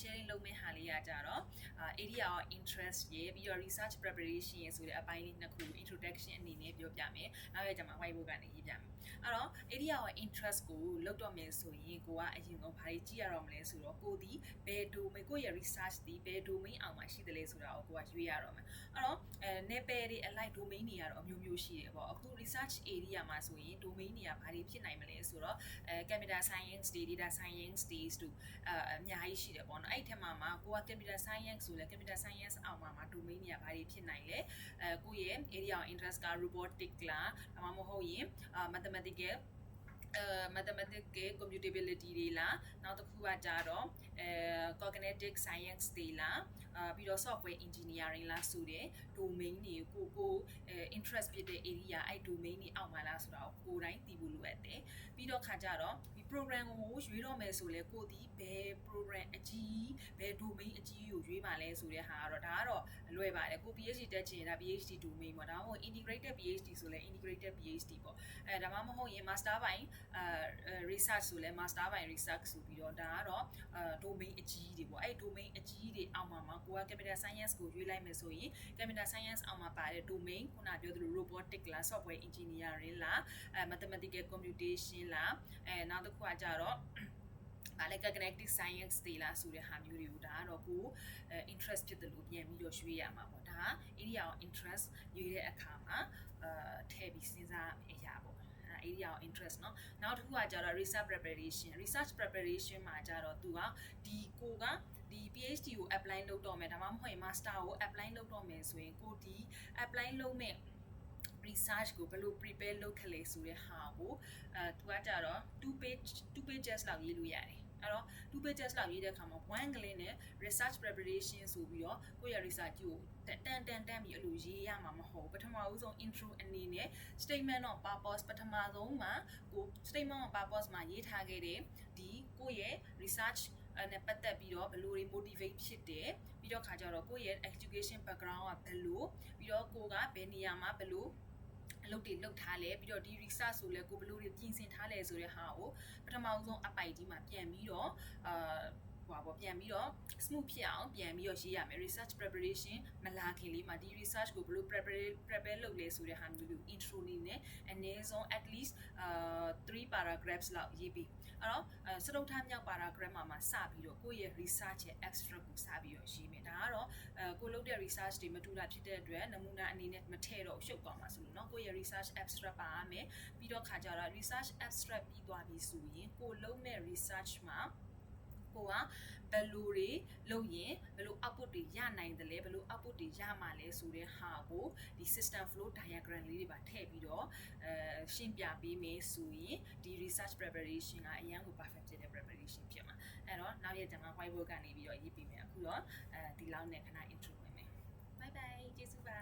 sharing လုပ်မယ့်ဟာလေးကကြတော့area of interest ရေပြီးတော့ research preparation ရေဆိုတဲ့အပိုင်းလေးနှစ်ခု introduction အနေနဲ့ပြောပြမယ်နောက်ရကြမှာ whiteboard ကနေရေးပြမယ်အဲ့တော့ area of interest ကိုလုပ်တော့မယ်ဆိုရင်ကိုကအရင်ကဘာတွေကြည့်ရတော့မလဲဆိုတော့ကိုဒီဘယ် domain ကိုရဲ့ research ဒီဘယ် domain အောင်မှာရှိတယ်လဲဆိုတာကိုကိုကရွေးရတော့မယ်အဲ့တော့နယ်ပယ်တွေ alike domain တွေကတော့အမျိုးမျိုးရှိတယ်ပေါ့အခု research area မှာဆိုရင် domain တွေကဘာတွေဖြစ်နိုင်မလဲဆိုတော့computer science တွေ data science တွေတို့အများကြီးရှိတယ်ပေါ့နော်အဲ့ထက်မှာကိုက computer science ဆိုလဲ computer science အောင်မှာ domain တွေကဘာတွေဖြစ်နိုင်လဲကိုရဲ့ area of interest က robotic လားဒါမှမဟုတ်ရင်mathematical mathematical computability တွေလားနောက်တစ်ခုကကြတော့cognitive science တွေလားပြီးတော့ software engineering လားဆိုတဲ့ domain တွေကို interest ဖြစ်တဲ့ area အဲ့ domain တွေအောက်မှာလားဆိုတာကိုတိုင်းသိဖို့လိုအပ်တယ်ပြီးတော့ခါကြတော့ဒီ program ကိုရွေးတော့မယ်ဆိုလဲကိုဒီဘယ် program အကြီးဘယ် domain အကြီးကိုရွေးပါလဲဆိုတဲ့ဟာကတော့ဒါကတော့လွယ်ပါတယ်ကို PhD တက်ချင်တာ PhD domain ပေါ့ဒါမှမဟုတ် integrated PhD ဆိုလဲ integrated PhD ပေါ့ဒါမှမဟုတ်ရင် master ပိုင်းresearch ဆိုလဲ master by research ဆိုပြီးတော့ဒါကတော့domain အကြီးတွေပေါ့အဲ့ domain အကြီးတွေအောက်မှာကိုက computer science ကိုရွေးလိုက်မယ်ဆိုရင် computer science အောက်မှာပါတဲ့ domain ခုနပြောသလို robotic လား software engineering လား mathematical computation လားနောက်တစ်ခုကကြတော့ဘာလဲ cognitive science တွေလားဆိုတဲ့ဟာမျိုးတွေကိုဒါကတော့ကို interest ဖြစ်တယ်လို့ပြန်ပြီးတော့ရွှေ့ရမှာပေါ့ဒါ area of interest ရွေးတဲ့အခါမှာထည့်ပြီးစဉ်းစားအရာပေါ့area of interest เนาะနောက်တစ်ခုကကြတော့ research preparation မှာကြတော့သူကဒီကိုကဒီ PhD ကို apply လုပ်တော့မယ်ဒါမှမဟုတ်ရင် master ကို apply လုပ်တော့မယ်ဆိုရင်ကိုဒီ apply လုပ်မဲ့ research ကိုဘယ်လို prepare လုပ်ခလဲဆိုတဲ့ဟာကိုသူကကြတော့2 pages လောက်ရေးလို့ရတယ်အဲ့တော့2 pages လောက်ရေးတဲ့အခါမှာ one ကလေးနဲ့ research preparation ဆိုပြီးတော့ကိုယ့်ရဲ့ research ကိုတန်ပြီးအဲ့လိုရေးရမှာမဟုတ်ပထမဦးဆုံး intro အနေနဲ့ statement of purpose ပထမဆုံးမှာကို statement of purpose မှာရေးထားခဲ့တဲ့ဒီကိုယ့်ရဲ့ research နဲ့ပတ်သက်ပြီးတော့ဘယ်လိုတွေ motivate ဖြစ်တယ်ပြီးတော့ခါကြတော့ကိုယ့်ရဲ့ education background ကဘယ်လိုပြီးတော့ကိုကဘယ်နေရာမှာဘယ်လိုအလုပ်တွေလုပ်ထားလဲပြီးတော့ဒီ research ဆိုလဲကိုဘယ်လိုတွေပြင်ဆင်ထားလဲဆိုတဲ့ဟာကိုပထမဆုံးအပိုက်ကြီးမှာပြန်ပြီးတော့ပြန်ပြီးတော့ smooth ဖြစ်အောင်ပြန်ပြီးတော့ရေးရမယ် research preparation မလာခင်လေးမှာဒီ research ကိုဘယ်လို prepare လုပ်လဲဆိုတဲ့ဟာမျိုးကို intro လေးနဲ့အနည်းဆုံး at least 3 paragraphs လောက်ရေးပြီးအဲ့တော့စတုတ္ထမြောက် paragraph မှာစပြီးတော့ကိုယ့်ရဲ့ research ရဲ့ abstract ကိုစပြီးတော့ရေးမယ်ဒါကတော့ကိုလုပ်တဲ့ research တွေမတူတာဖြစ်တဲ့အတွက်နမူနာအနေနဲ့မထည့်တော့ရှုပ်သွားမှာဆိုလို့เนาะကိုယ့်ရဲ့ research abstract ပါရမယ်ပြီးတော့ခါကြတော့ research abstract ပြီးသွားပြီဆိုရင်ကိုလုပ်မဲ့ research မှာကိုကဘယ်လိုတွေလုပ်ရင်ဘယ်လို output တွေရနိုင်တယ်လဲဘယ်လို output တွေရမှာလဲဆိုတဲ့ဟာကိုဒီ system flow diagram လေးတွေပါထည့်ပြီးတော့ရှင်းပြပေးမယ်ဆိုရင်ဒီ research preparation ကအရန်ကို perfect ဖြစ်တဲ့ preparation ဖြစ်မှာအဲ့တော့နောက်ရက်ကျမှ whiteboard ကနေပြီးတော့ရေးပေးမယ်အခုတော့ဒီလောက်နဲ့ခဏ intro ဝင်မယ် bye bye ကျေးဇူးပါ